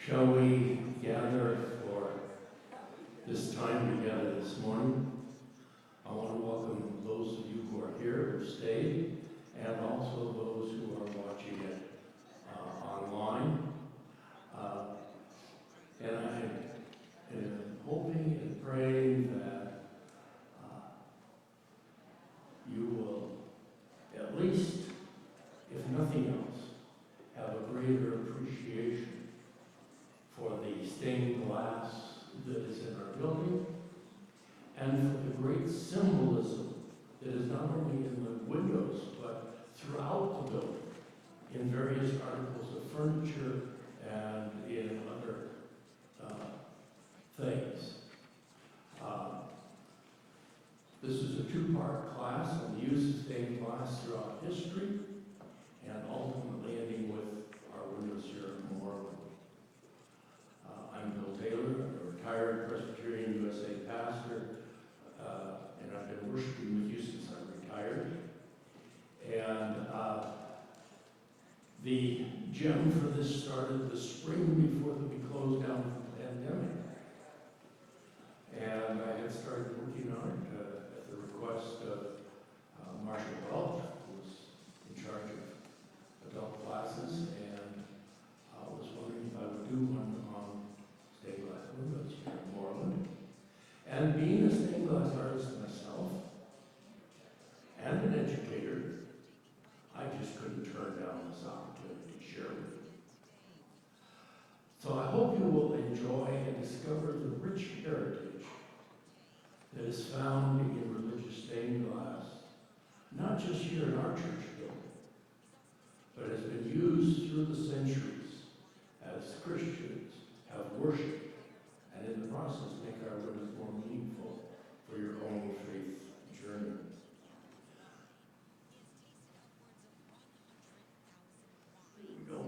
Shall we gather for this time together this morning? I want to welcome those of you who are here, who stayed, and also those who are watching it online. And I am hoping and praying that you will, at least, if nothing else, have a greater appreciation for the stained glass that is in our building, and for the great symbolism that is not only in the windows, but throughout the building, in various articles of furniture and in other things. This is a two-part class on the use of stained glass throughout history, and ultimately ending with our windows here at Moreland. I'm Bill Taylor. I'm a retired Presbyterian USA pastor, and I've been worshiping with you since I retired. And the gem for this started the spring before we closed down for the pandemic. And I had started working on it at the request of Marshall Welch, who was in charge of adult classes, and I was wondering if I would do one on stained glass windows here in Moreland. And being a stained glass artist myself, and an educator, I just couldn't turn down this opportunity to share with you. So I hope you will enjoy and discover the rich heritage that is found in religious stained glass, not just here in our church building, but has been used through the centuries as Christians have worshiped, and in the process make our windows more meaningful for your own faith journey. Here we go.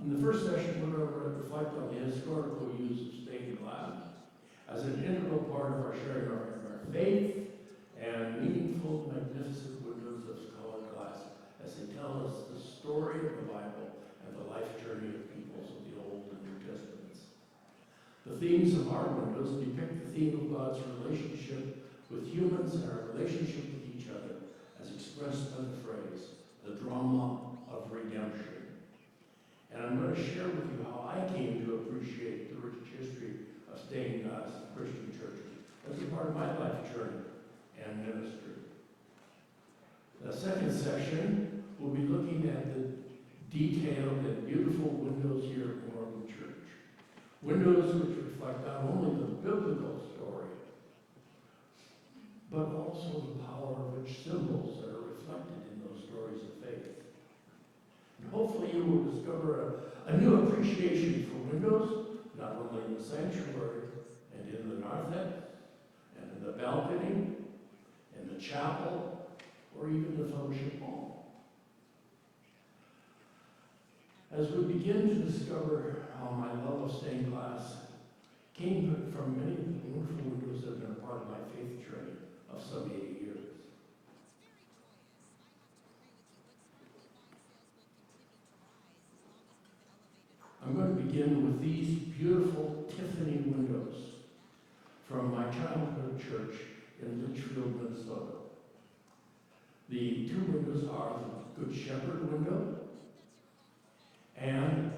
In the first session, we're going to reflect on the historical use of stained glass as an integral part of our sharing our faith and meaningful, magnificent windows of colored glass as they tell us the story of the Bible and the life journey of peoples of the Old and New Testaments. The themes of our windows depict the theme of God's relationship with humans and our relationship with each other, as expressed by the phrase, the drama of redemption. And I'm going to share with you how I came to appreciate the rich history of stained glass Christian churches as a part of my life journey and ministry. The second session, we'll be looking at the detailed and beautiful windows here at Moreland Church. Windows which reflect not only the biblical story, but also the power of rich symbols that are reflected in those stories of faith. And hopefully you will discover a new appreciation for windows, not only in the sanctuary and in the narthex, and in the balcony, in the chapel, or even the fellowship hall. As we begin to discover how my love of stained glass came from many of the wonderful windows that have been a part of my faith journey of some 80 years. I'm going to begin with these beautiful Tiffany windows from my childhood church in Litchfield, Minnesota. The two windows are the Good Shepherd window and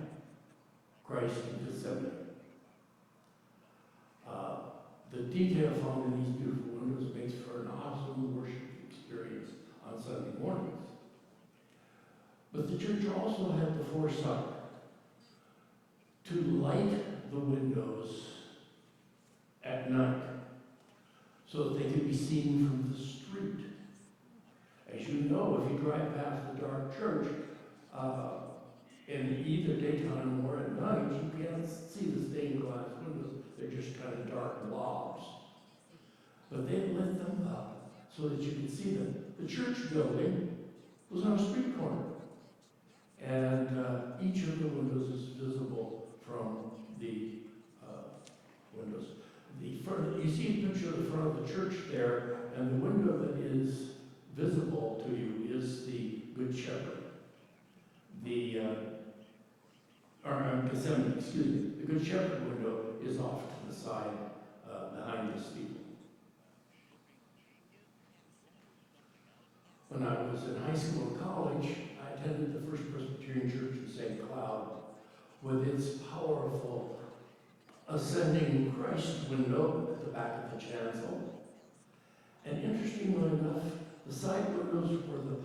Christ in Gethsemane. The detail found in these beautiful windows makes for an awesome worship experience on Sunday mornings. But the church also had the foresight to light the windows at night so that they could be seen from the street. As you know, if you drive past the dark church, in either daytime or at night, you can't see the stained glass windows. They're just kind of dark blobs. But they lit them up so that you could see them. The church building was on a street corner. And each of the windows is visible from the windows. You see a picture of the front of the church there, and the window that is visible to you is the Good Shepherd. Gethsemane, excuse me. The Good Shepherd window is off to the side behind the steeple. When I was in high school and college, I attended the First Presbyterian Church in St. Cloud with its powerful ascending Christ window at the back of the chancel. And interestingly enough, the side windows were the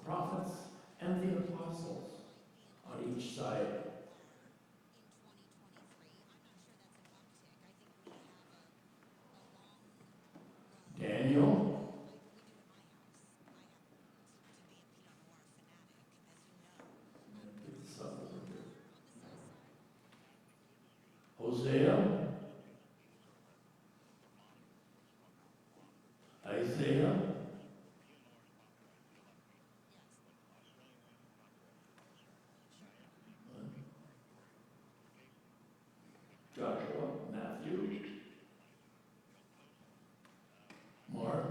prophets and the apostles on each side. Daniel. Get this up over here. Hosea. Isaiah. Joshua, Matthew, Mark,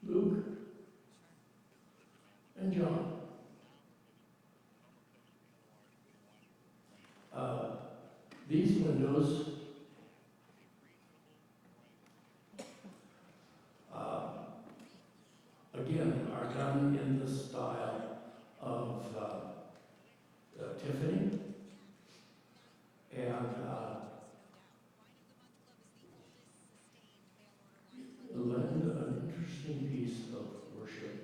Luke, and John. These windows again are done in the style of Tiffany, and lend an interesting piece of worship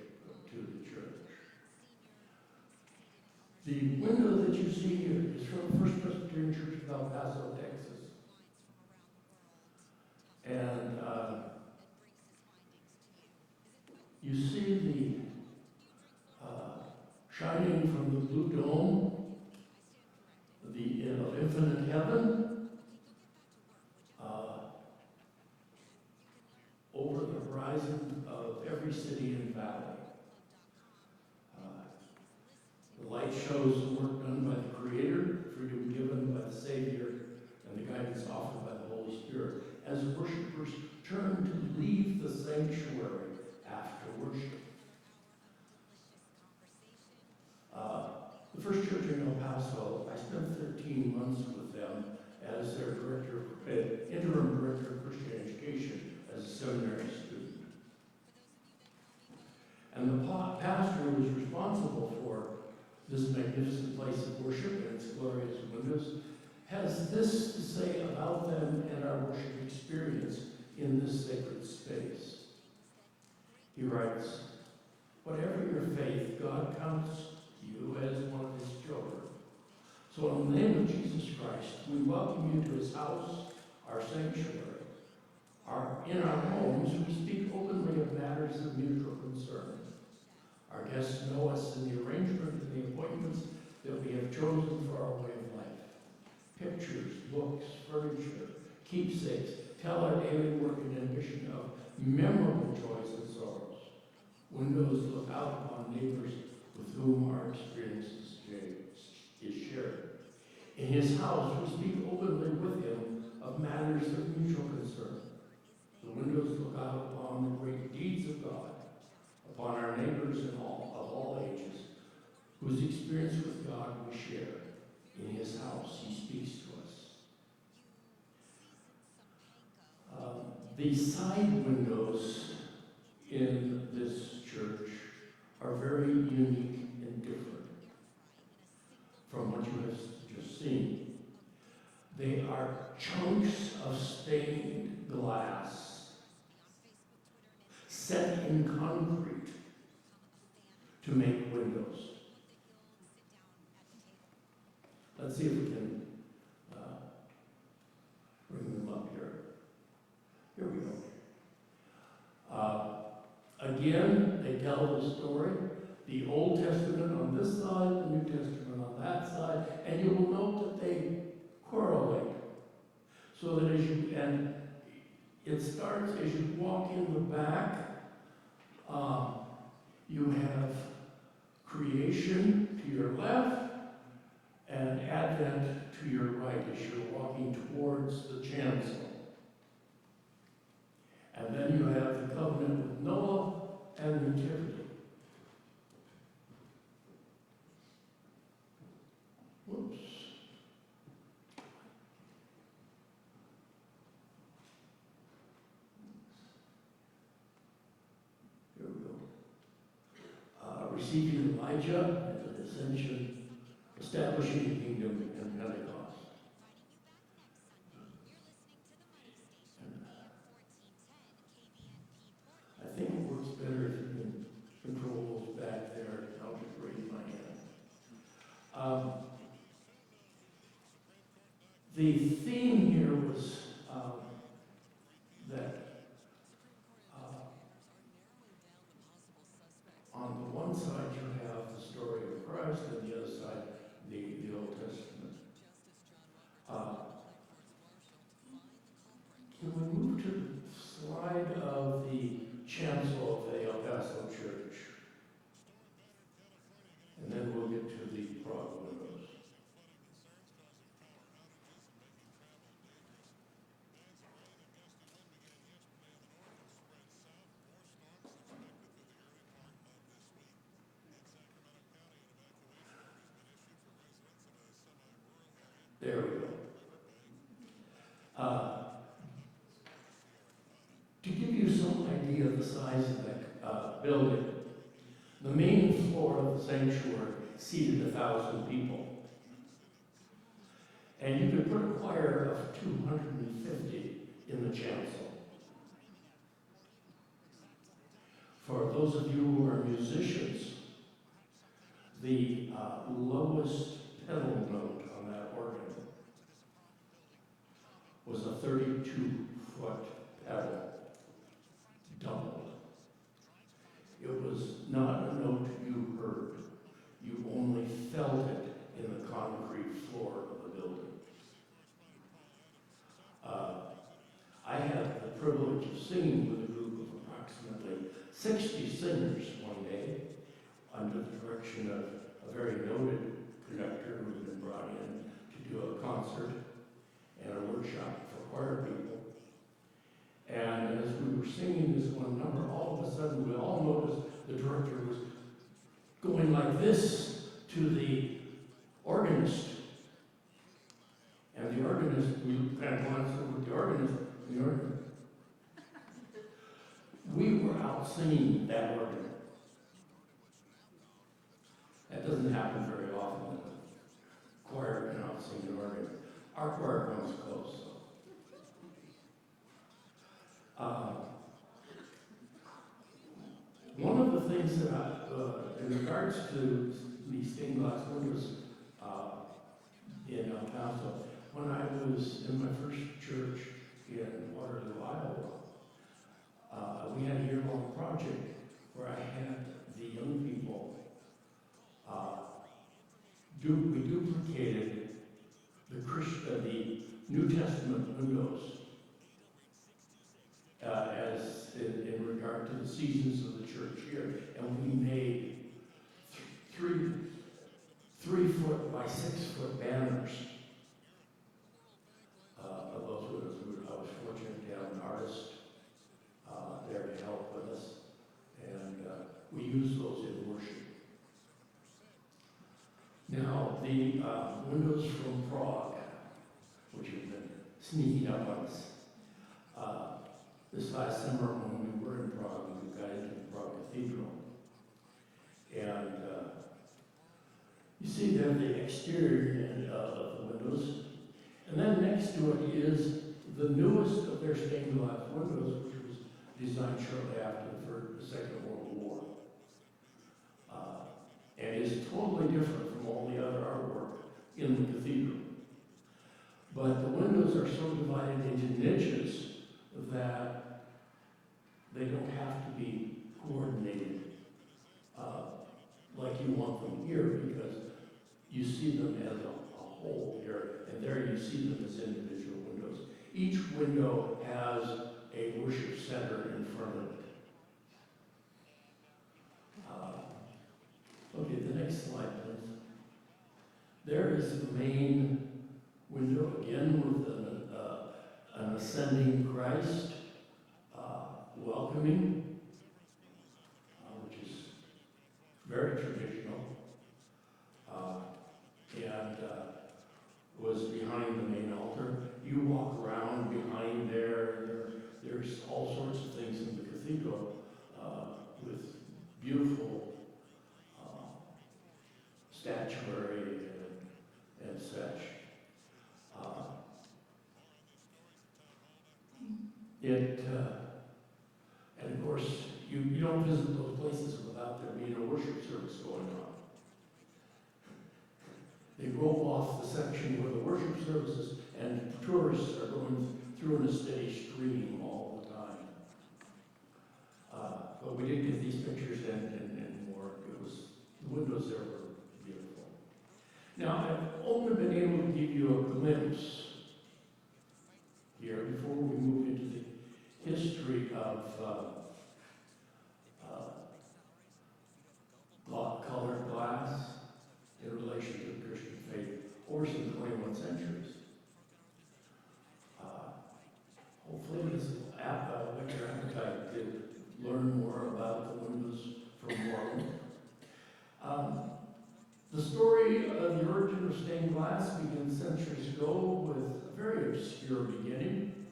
to the church. The window that you see here is from First Presbyterian Church of El Paso, Texas. And you see the shining from the blue dome of infinite heaven over the horizon of every city and valley. The light shows the work done by the Creator, freedom given by the Savior, and the guidance offered by the Holy Spirit as worshipers turn to leave the sanctuary after worship. The First Church in El Paso, I spent 13 months with them as their interim director of Christian education as a seminary student. And the pastor who was responsible for this magnificent place of worship and its glorious windows has this to say about them and our worship experience in this sacred space. He writes, "Whatever your faith, God counts you as one of his children. So in the name of Jesus Christ, we welcome you to his house, our sanctuary. In our homes, we speak openly of matters of mutual concern. Our guests know us in the arrangement and the appointments that we have chosen for our way of life. Pictures, books, furniture, keepsakes tell our daily work and ambition of memorable joys and sorrows. Windows look out upon neighbors with whom our experience is shared. In his house, we speak openly with him of matters of mutual concern. The windows look out upon the great deeds of God, upon our neighbors of all ages, whose experience with God we share. In his house, he speaks to us." The side windows in this church are very unique and different from what you have just seen. They are chunks of stained glass set in concrete to make windows. Let's see if we can bring them up here. Here we go. Again, they tell the story. The Old Testament on this side, the New Testament on that side, and you will note that they correlate. So that and it starts as you walk in the back, you have creation to your left and Advent to your right as you're walking towards the chancel. And then you have the covenant with Noah and the Nativity. receiving Elijah and the ascension, establishing the kingdom and Pentecost. I think it works better if you can control those back there. I'll just raise my hand. The theme here was that on the one side you have the story of Christ, and the other side the Old Testament. Can we move to the slide of the chancel of the El Paso Church? And then we'll get to the Prague windows. There we go. To give you some idea of the size of that building, the main floor of the sanctuary seated 1,000 people. And you could put a choir of 250 in the chancel. For those of you who are musicians, the lowest pedal note on that organ was a 32-foot pedal, doubled. It was not a note you heard. You only felt it in the concrete floor of the building. I had the privilege of singing with a group of approximately 60 singers one day under the direction of a very noted conductor who had been brought in to do a concert and a workshop for choir people. And as we were singing this one number, all of a sudden we all noticed the director was going like this to the organist. And the organist, we kind of glanced over at the organist, we were out singing that organ. That doesn't happen very often. The choir can out sing the organ. Our choir comes close. One of the things that in regards to the stained glass windows in El Paso, when I was in my first church in Waterloo, Iowa, we had a year-long project where I had the young people, we duplicated the New Testament windows as in regard to the seasons of the church here, and we made 3-foot by 6-foot banners of those windows. I was fortunate to have an artist there to help with us, and we use those in worship. Now, the windows from Prague, which have been sneaking up on us. This last summer when we were in Prague, we got into the Prague Cathedral. And you see there the exterior of the windows. And then next to it is the newest of their stained glass windows, which was designed shortly after the Second World War. And is totally different from all the other artwork in the cathedral. But the windows are so divided into niches that they don't have to be coordinated like you want them here, because you see them as a whole here, and there you see them as individual windows. Each window has a worship center in front of it. Okay, the next slide, please. There is the main window, again with an ascending Christ, welcoming, which is very traditional, and was behind the main altar. You walk around behind there's all sorts of things in the cathedral with beautiful And of course, you don't visit those places without there being a worship service going on. They roll off the section where the worship services and tourists are going through in a steady stream all the time. But we did get these pictures and more. The windows there were beautiful. Now, I've only been able to give you a glimpse here before we move into the history of colored glass in relation to the Christian faith over some 21 centuries. Hopefully this will whet your appetite to learn more about the windows from Moreland. The story of the origin of stained glass begins centuries ago with a very obscure beginning.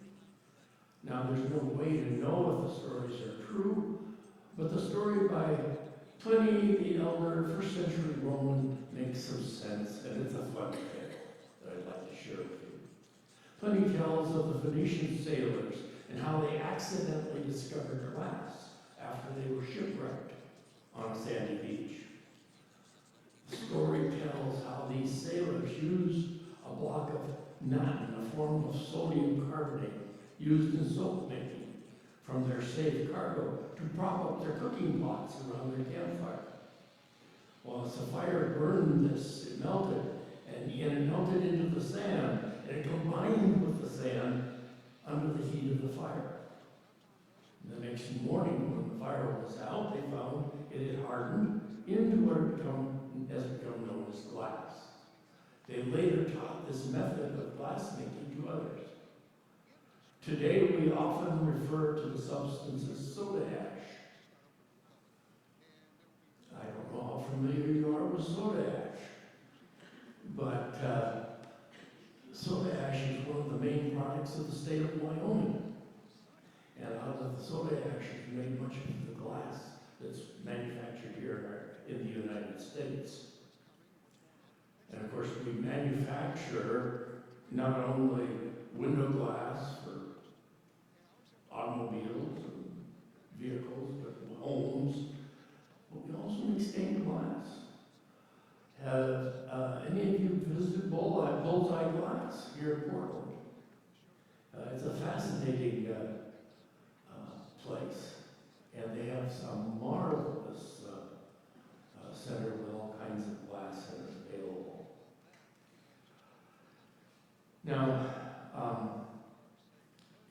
Now, there's no way to know if the stories are true, but the story by Pliny the Elder, first century Roman, makes some sense, and it's a fun tale that I'd like to share with you. Pliny tells of the Phoenician sailors and how they accidentally discovered glass after they were shipwrecked on a sandy beach. The story tells how these sailors used a block of natin, a form of sodium carbonate used in soap making, from their safe cargo to prop up their cooking pots around their campfire. Well, as the fire burned this, it melted, and it melted into the sand, and it combined with the sand under the heat of the fire. And the next morning, when the fire was out, they found it had hardened into what has become known as glass. They later taught this method of glass making to others. Today, we often refer to the substance as soda ash. I don't know how familiar you are with soda ash, but soda ash is one of the main products of the state of Wyoming. And out of the soda ash is made much of the glass that's manufactured here in the United States. And of course, we manufacture not only window glass for automobiles and vehicles, but homes, but we also make stained glass. Have any of you visited Bullseye Glass here in Portland? It's a fascinating place, and they have some marvelous center with all kinds of glass centers available. Now,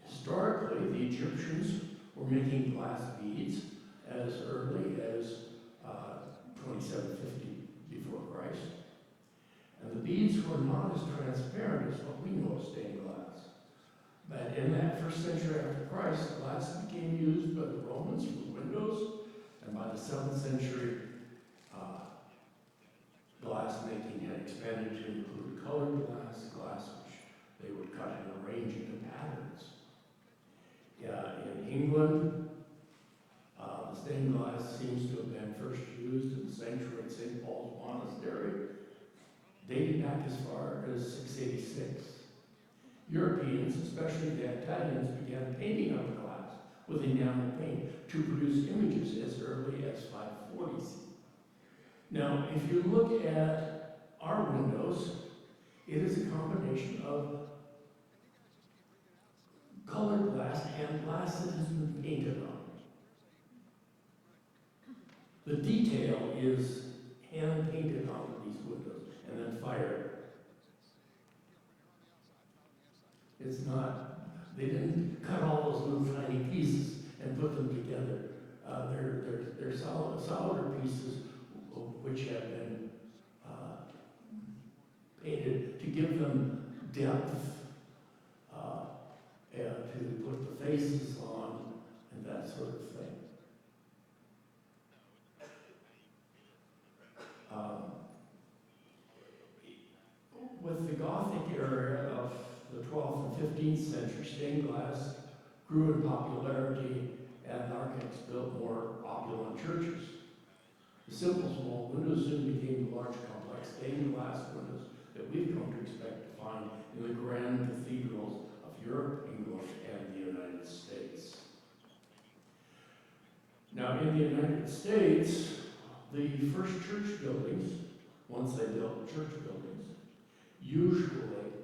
historically, the Egyptians were making glass beads as early as 2750 before Christ. And the beads were not as transparent as what we know as stained glass. But in that first century after Christ, glass became used by the Romans for windows, and by the 7th century, glass making had expanded to include colored glass which they would cut and arrange into patterns. In England, the stained glass seems to have been first used in the sanctuary at St. Paul's Monastery, dating back as far as 686. Europeans, especially the Italians, began painting on the glass with enamel paint to produce images as early as 540 CE. Now, if you look at our windows, it is a combination of colored glass and glass that has been painted on. The detail is hand painted on these windows and then fired. It's not, they didn't cut all those little tiny pieces and put them together. They're solider pieces which have been painted to give them depth, and to put the faces on, and that sort of thing. With the Gothic era of the 12th and 15th century, stained glass grew in popularity, and architects built more opulent churches. The simple small windows soon became the large complex stained glass windows that we've come to expect to find in the grand cathedrals of Europe, England, and the United States. Now, in the United States, the first church buildings, once they built church buildings, usually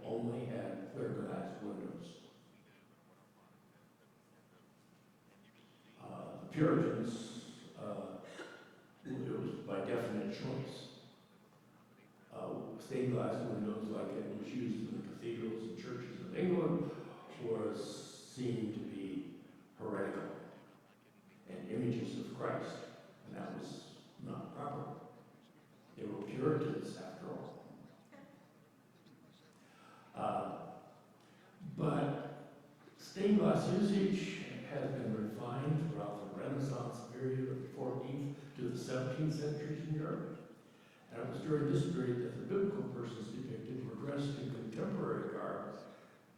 only had clear glass windows. The Puritans, it was by definite choice. Stained glass windows, like it was used in the cathedrals and churches of England, was seen to be heretical and images of Christ, and that was not proper. They were Puritans, after all. But stained glass usage has been refined throughout the Renaissance period of the 14th to the 17th centuries in Europe. And it was during this period that the biblical persons depicted were dressed in contemporary garb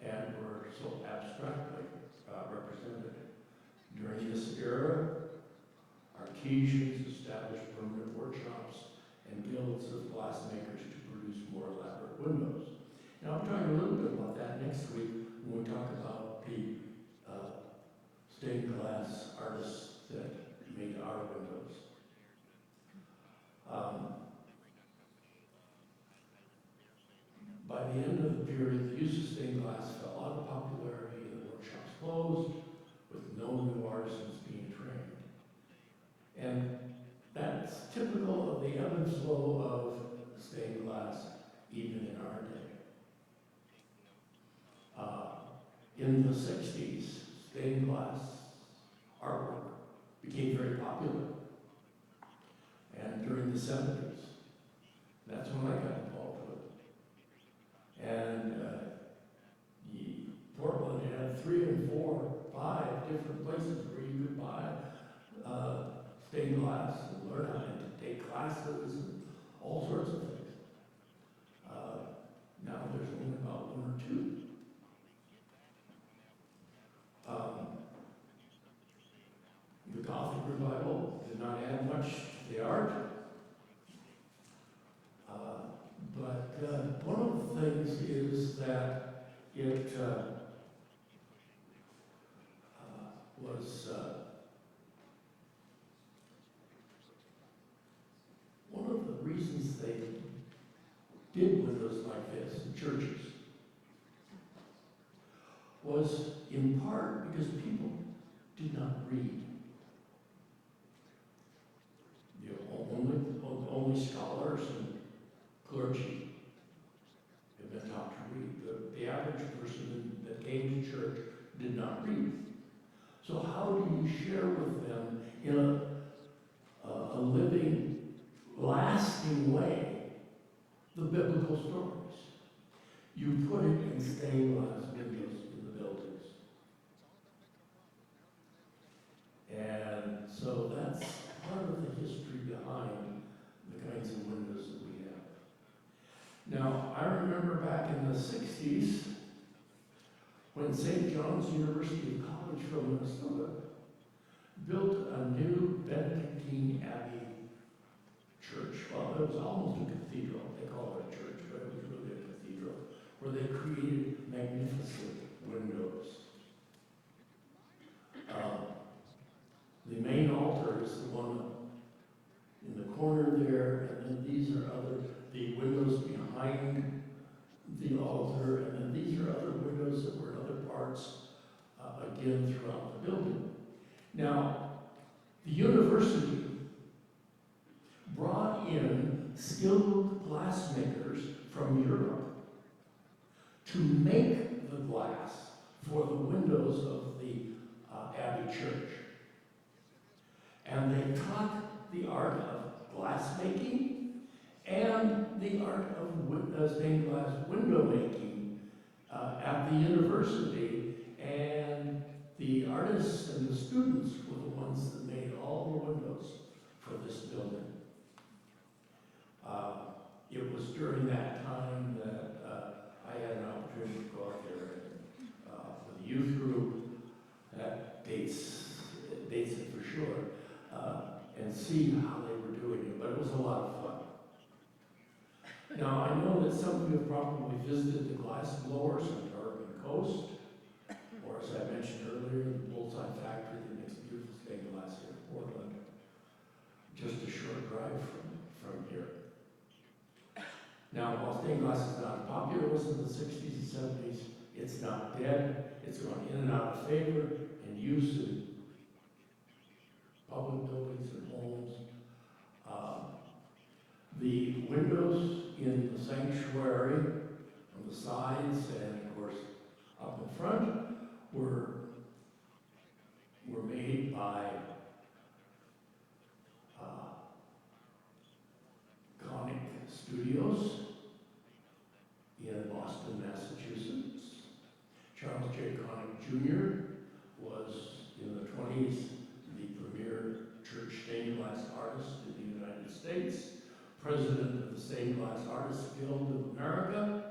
and were so abstractly represented. During this era, artisans established permanent workshops and guilds of glassmakers to produce more elaborate windows. Now, I'm talking a little bit about that next week when we talk about the stained glass artists that made our windows. By the end of the period, the use of stained glass fell out of popularity and the workshops closed, with no new artisans being trained. And that's typical of the ebb and flow of stained glass, even in our day. In the 60s, stained glass artwork became very popular. And during the 70s, that's when I got involved with it. And Portland had 3 and 4, 5 different places where you could buy stained glass and learn how to take classes and all sorts of things. Now there's only about 1 or 2. The Gothic revival did not add much to the art. But one of the things is that it was one of the reasons they did windows like this in churches was in part because people did not read. Only scholars and clergy have been taught to read. The average person that came to church did not read. So how do you share with them in a living, lasting way the biblical stories? You put it in stained glass windows in the buildings. And so that's part of the history behind the kinds of windows that we have. Now, I remember back in the 60s when St. John's University of Collegeville, Minnesota built a new Benedictine Abbey church. Well, it was almost a cathedral. They call it a church, but it was really a cathedral, where they created magnificent windows. The main altar is the one in the corner there, and then these are the windows behind the altar, and then these are other windows that were in other parts, again, throughout the building. Now, the university brought in skilled glassmakers from Europe to make the glass for the windows of the Abbey Church. And they taught the art of glassmaking and the art of stained glass window making at the university. And the artists and the students were the ones that made all the windows for this building. It was during that time that I had an opportunity to go out there with a youth group. That dates it for sure. And see how they were doing it, but it was a lot of fun. Now, I know that some of you have probably visited the glass blowers on the Oregon coast, or as I mentioned earlier, the Bullseye factory that makes beautiful stained glass here in Portland. stained glass is not popular was in the 60s and 70s. It's not dead. It's gone in and out of favor and use in public buildings and homes. The windows in the sanctuary on the sides and, of course, up in front were made by Connick Studios in Boston, Massachusetts. Charles J. Connick Jr. was, in the 20s, the premier church stained glass artist in the United States, president of the Stained Glass Artists Guild of America.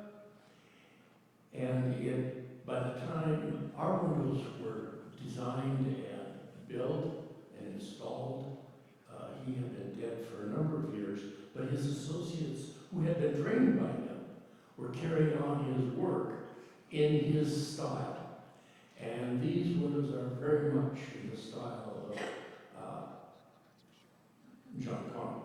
And by the time our windows were designed and built and installed, he had been dead for a number of years, but his associates who had been trained by him were carrying on his work in his style. And these windows are very much in the style of John Connick.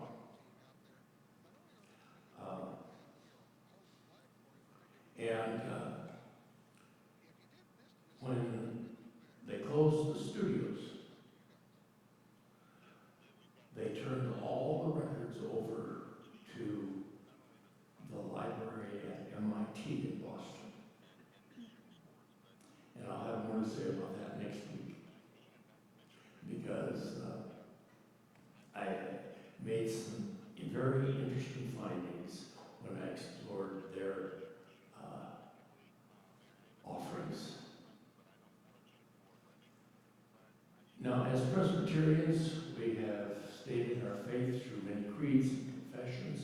When they closed the studios, they turned all the records over to the library at MIT in Boston. And I'll have more to say about that next week, because I made some very interesting findings when I explored their offerings. Now, as Presbyterians, we have stated our faith through many creeds and confessions.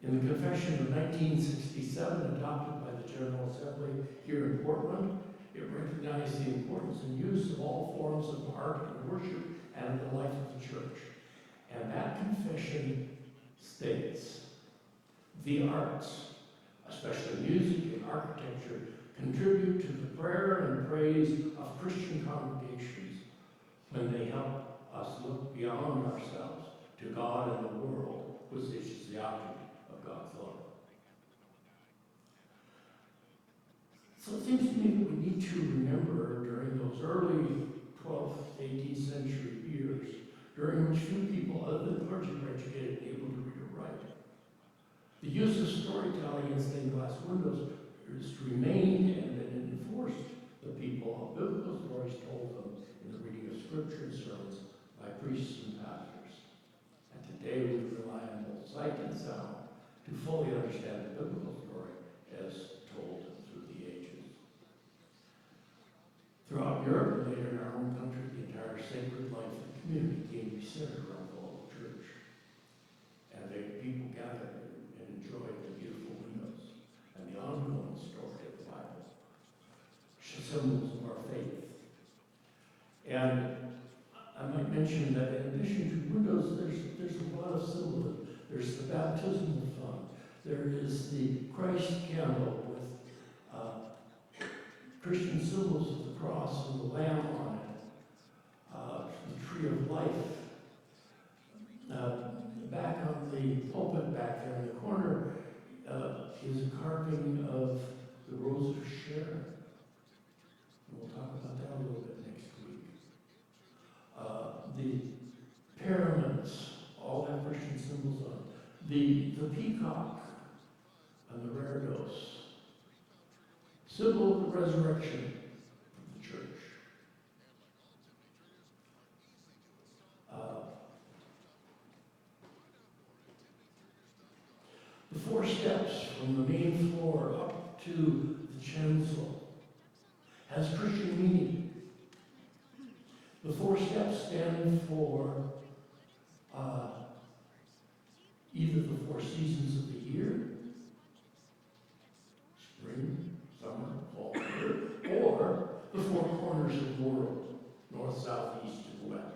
In the Confession of 1967, adopted by the General Assembly here in Portland, it recognized the importance and use of all forms of art and worship and the life of the church. And that confession states, the arts, especially music and architecture, contribute to the prayer and praise of Christian congregations when they help us look beyond ourselves to God and the world, which is the object of God's love. So it seems to me that we need to remember during those early 12th, 18th century years, during which few people other than clergy were educated and able to read or write, the use of storytelling in stained glass windows remained and then enforced the people of biblical stories told them in the reading of scripture and sermons by priests and pastors. And today we rely on both sight and sound to fully understand the biblical story as told through the ages. Throughout Europe and later in our own country, the entire sacred life of the community came to be centered around the local church. And people gathered and enjoyed the beautiful windows and the ongoing story of the Bible, symbols of our faith. And I might mention that in addition to windows, there's a lot of symbolism. There's the baptismal font. There is the Christ candle with Christian symbols of the cross and the lamb on it, the tree of life. Back on the pulpit back there in the corner is a carving of the Rose of Sharon. And we'll talk about that a little bit next week. The pyramids all have Christian symbols on it. The peacock and the reredos, symbol of the resurrection of the church. The four steps from the main floor up to the chancel has Christian meaning. The four steps stand for either the four seasons of the year, spring, summer, fall, winter, or the four corners of the world, north, south, east, and west.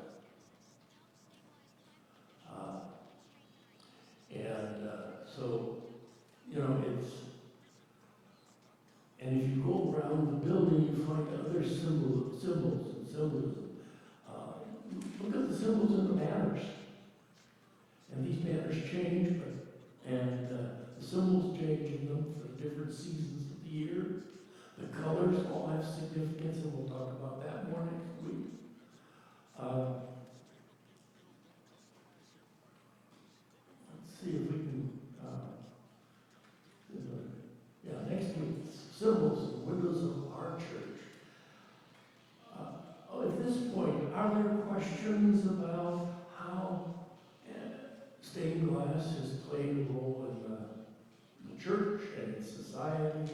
So, and if you go around the building, you find other symbols and symbolism. Look at the symbols in the banners. And these banners change, the symbols changing them for different seasons of the year. The colors all have significance, and we'll talk about that more next week. Let's see if we can, next week, symbols and windows of our church. At this point, are there questions about how stained glass has played a role in the church and in society?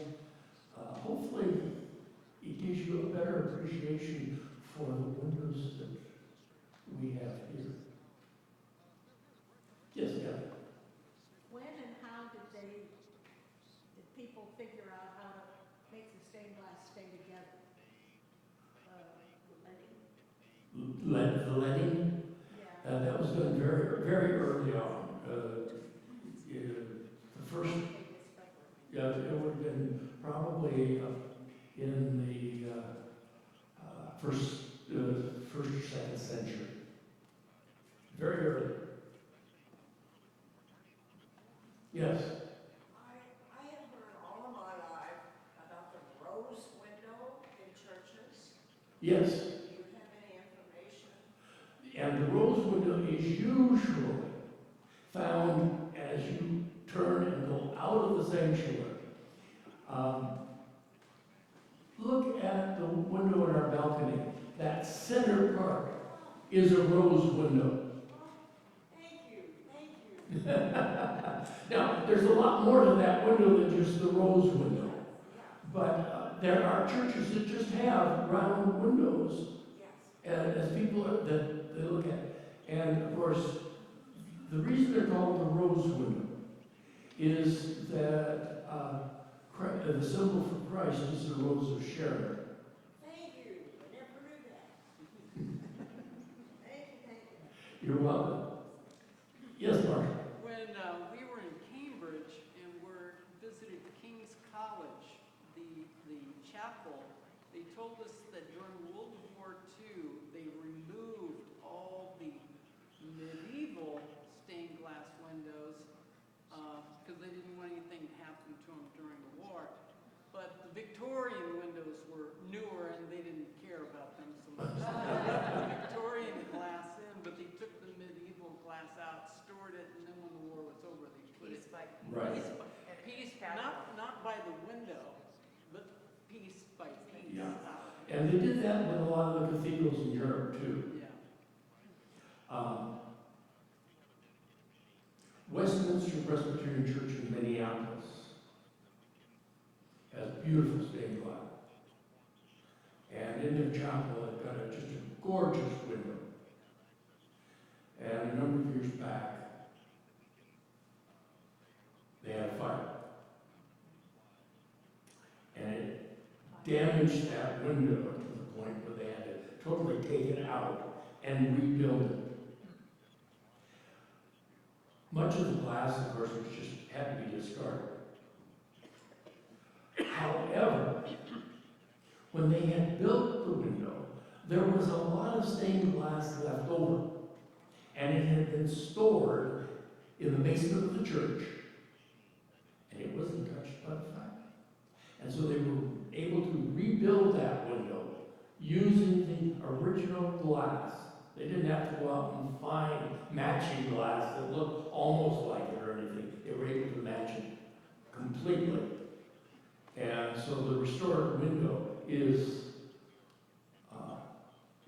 Hopefully, it gives you a better appreciation for the windows that we have here. Yes, Kevin. When and how did people figure out how to make the stained glass stay together? The leading? Yeah. That was done very, very early on. The first, it would have been probably in the first or second century. Very early. Yes. I have heard all of my life about the rose window in churches. Yes. Do you have any information? And the rose window is usually found as you turn and go out of the sanctuary. Look at the window in our balcony. That center part is a rose window. Thank you. Now, there's a lot more to that window than just the rose window. But there are churches that just have round windows as people that they look at. And of course, the reason they're called the rose window is that the symbol for Christ is the rose of Sharon. Thank you. I never knew that. Thank you. You're welcome. Yes, Mark. When we were in Cambridge and visited King's College, the chapel, they told us that during World War II, they removed all the medieval stained glass windows because they didn't want anything to happen to them during the war. But the Victorian windows were newer and they didn't care about them so much. So they left the Victorian glass in, but they took the medieval glass out, stored it, and then when the war was over, they put it Right. piece not by the window, but piece by piece. Yeah. And they did that with a lot of the cathedrals in Europe too. Yeah. Westminster Presbyterian Church in Minneapolis has beautiful stained glass. And in their chapel, they've got just a gorgeous window. And a number of years back, they had a fire. And it damaged that window to the point where they had to totally take it out and rebuild it. Much of the glass, of course, was just had to be discarded. However, when they had built the window, there was a lot of stained glass left over. And it had been stored in the basement of the church. And it wasn't touched by the fire. And so they were able to rebuild that window using the original glass. They didn't have to go out and find matching glass that looked almost like it or anything. They were able to match it completely. And so the restored window is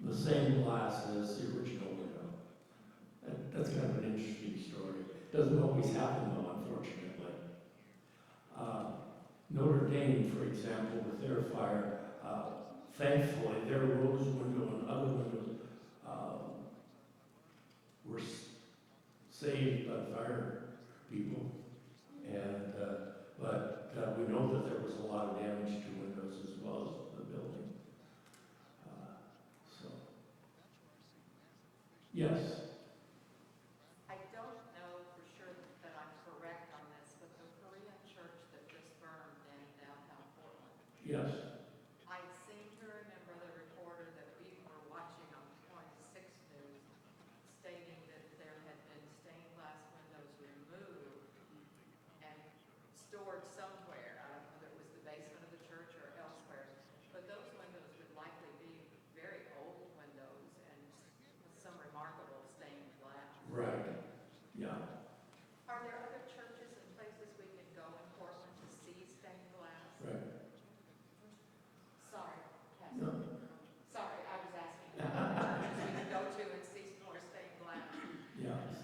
the same glass as the original window. That's kind of an interesting story. Doesn't always happen though, unfortunately. Notre Dame, for example, with their fire, thankfully their rose window and other windows were saved by the fire people. And but we know that there was a lot of damage to windows as well as the building. Yes. I don't know for sure that I'm correct on this, but the Korean church that just burned in downtown Portland, Yes. I seem to remember the reporter that we were watching on 26 News stating that there had been stained glass windows removed and stored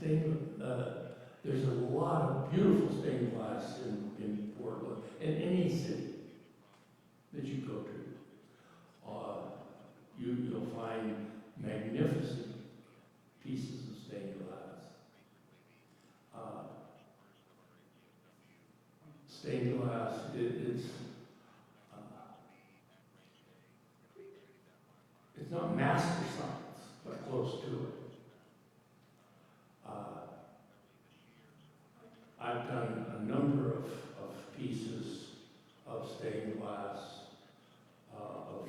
There's a lot of beautiful stained glass in Portland, in any city that you go to. You'll find magnificent pieces of stained glass. Stained glass, it's not master science, but close to it. I've done a number of pieces of stained glass of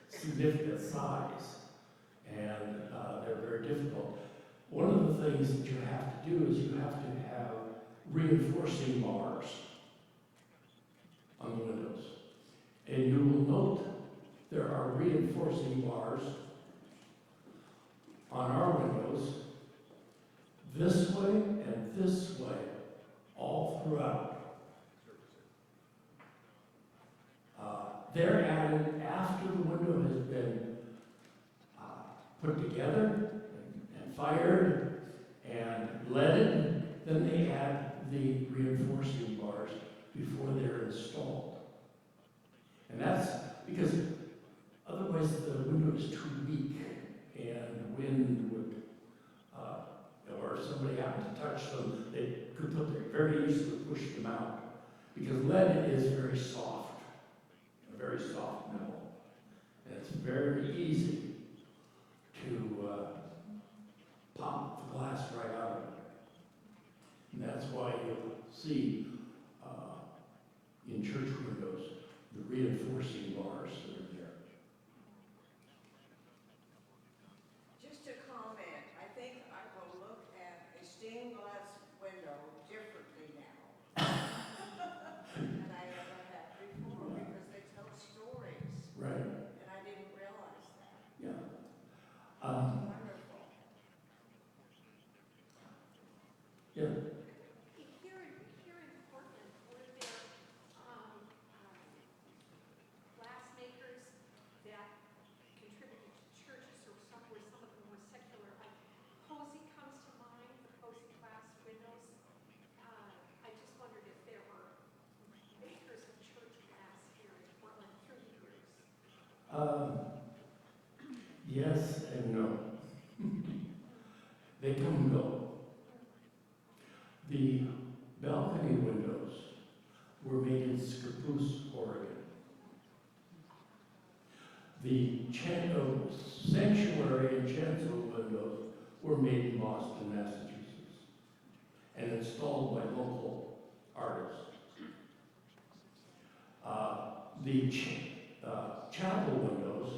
significant size, and they're very difficult. One of the things that you have to do is you have to have reinforcing bars on the windows. And you will note there are reinforcing bars on our windows this way and this way, all throughout. They're added after the window has been put together and fired and leaded. Then they add the reinforcing bars before they're installed. And that's because otherwise the window is too weak and wind would, or somebody happened to touch them, they could very easily push them out. Because lead is very soft, a very soft metal. And it's very easy to pop the glass right out of it. And that's why you'll see in church windows the reinforcing bars that are there. Just a comment, I think I will look at a stained glass window differently now than I ever had before, because they tell stories, Right. and I didn't realize that. Yeah. Wonderful. Yeah. Here in Portland, were there glass makers that contributed to churches, or some of them were secular? Like Posey comes to mind, the Posey glass windows. I just wondered if there were makers of church glass here in Portland through the years. Yes and no. They come and go. The balcony windows were made in Scappoose, Oregon. The sanctuary and chancel windows were made in Boston, Massachusetts, and installed by local artists. The chapel windows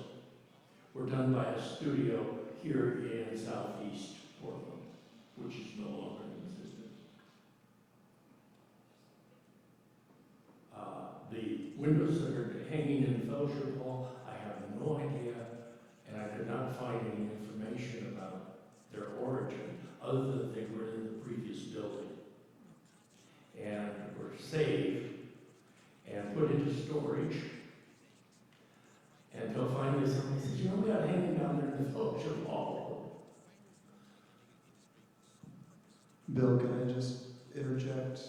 were done by a studio here in southeast Portland, which is no longer in existence. The windows that are hanging in the fellowship hall, I have no idea, and I could not find any information about their origin, other than they were in the previous building and were saved and put into storage until finally somebody says, you know, we got to hang them down there in the fellowship hall. Bill, can I just interject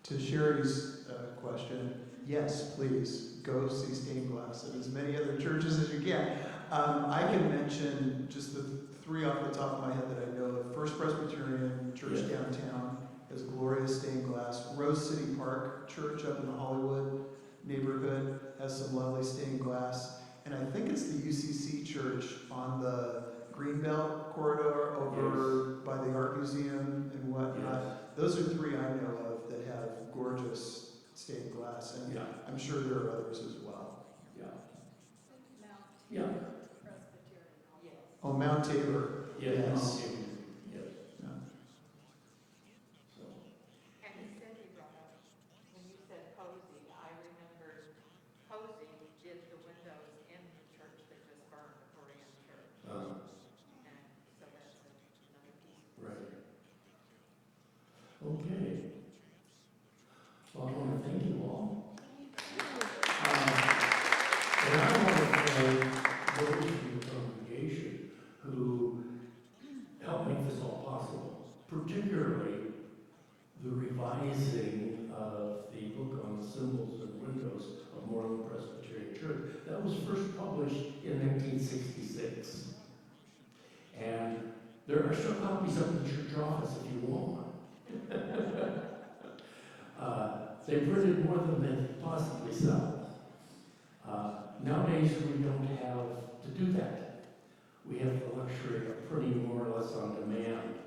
to Sherry's question? Yes, please, go see stained glass at as many other churches as you can. I can mention just the three off the top of my head that I know of. First Presbyterian Church Yeah. downtown has glorious stained glass. Rose City Park Church up in the Hollywood neighborhood has some lovely stained glass. And I think it's the UCC Church on the Greenbelt corridor over by the Art Museum and whatnot. Yes. Those are three I know of that have gorgeous stained glass, and Yeah. I'm sure there are others as well. Yeah. Mount Yeah. Presbyterian. Yes. Oh, Mount Tabor. Yes. Yes. Yes. Yeah. So, And he said he brought up, when you said Posey, I remembered Posey did the windows in the church that just burned, Korean church. And so that's another piece. right. Okay. Well, I want to thank you all. And I want to thank those in the congregation who There are still copies up in the church office if you want one. They printed more than they could possibly sell. Nowadays, we don't have to do that. We have the luxury of printing more or less on demand.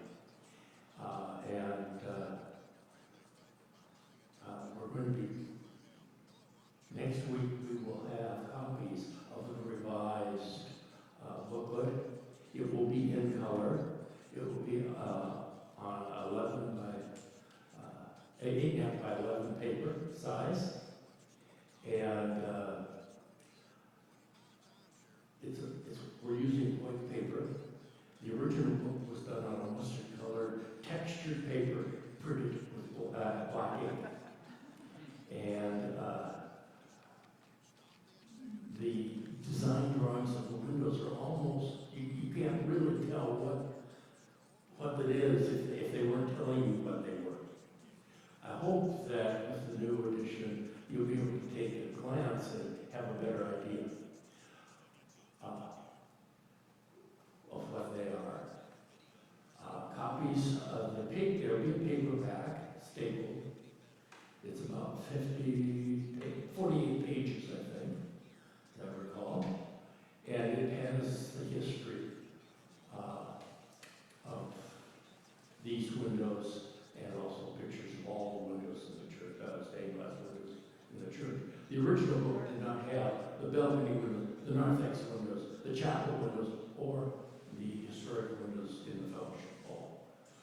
We're going to be, next week, we will have copies of the revised booklet. It will be in color. It will be on 11 by 8.5 by 11 paper size, and we're using white paper. The original book was done on a mustard-colored textured paper, printed with black ink, and the design drawings of the windows are almost, you can't really tell what it is if they weren't telling you what they were. I hope that with the new edition, you'll be able to take a glance and have a better idea of what they are. Copies of the paper, there'll be a paperback stapled. It's about 48 pages, I think, as I recall. And it has the history of these windows and also pictures of all the windows in the church, stained glass windows in the church. The original book did not have the balcony windows, the narthex windows, the chapel windows, or the historic windows in the fellowship hall.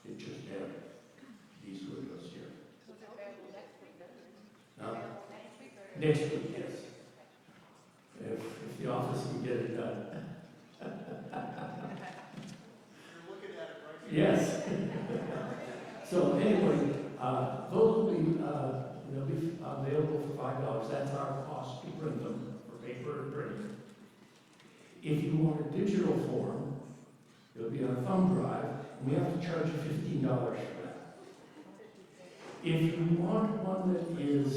It just had these windows here. Next week, yes. If the office can get it done. You're looking at it right now. Yes. So anyway, those will be, they'll be available for $5. That's our cost to print them for paper and printing. If you want a digital form, it'll be on a thumb drive, and we have to charge you $15 for that. If you want one that is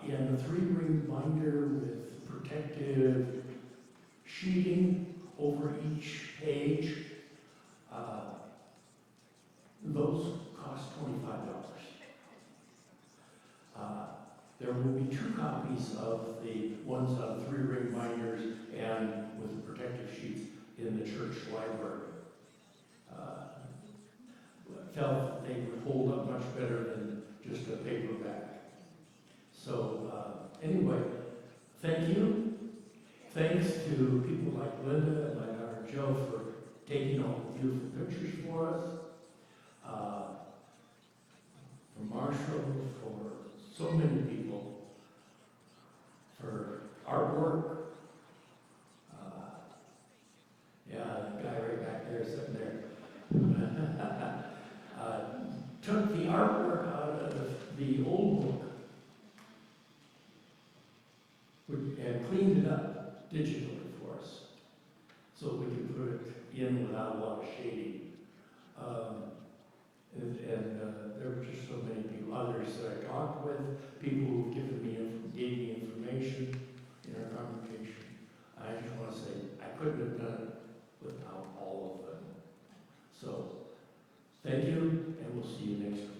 in a 3-ring binder with protective sheeting over each page, those cost $25. There will be 2 copies of the ones on 3-ring binders and with the protective sheets in the church library. Felt that they would hold up much better than just a paperback. So anyway, thank you. Thanks to people like Linda and like our Joe for taking all the beautiful pictures for us. For Marshall, for so many people, for artwork. The guy right back there sitting there. Took the artwork out of the old book and cleaned it up digitally for us so we could put it in without a lot of shading. There were just so many people, others that I talked with, people who gave me information in our congregation. I just want to say, I couldn't have done it without all of them. So, thank you, and we'll see you next week.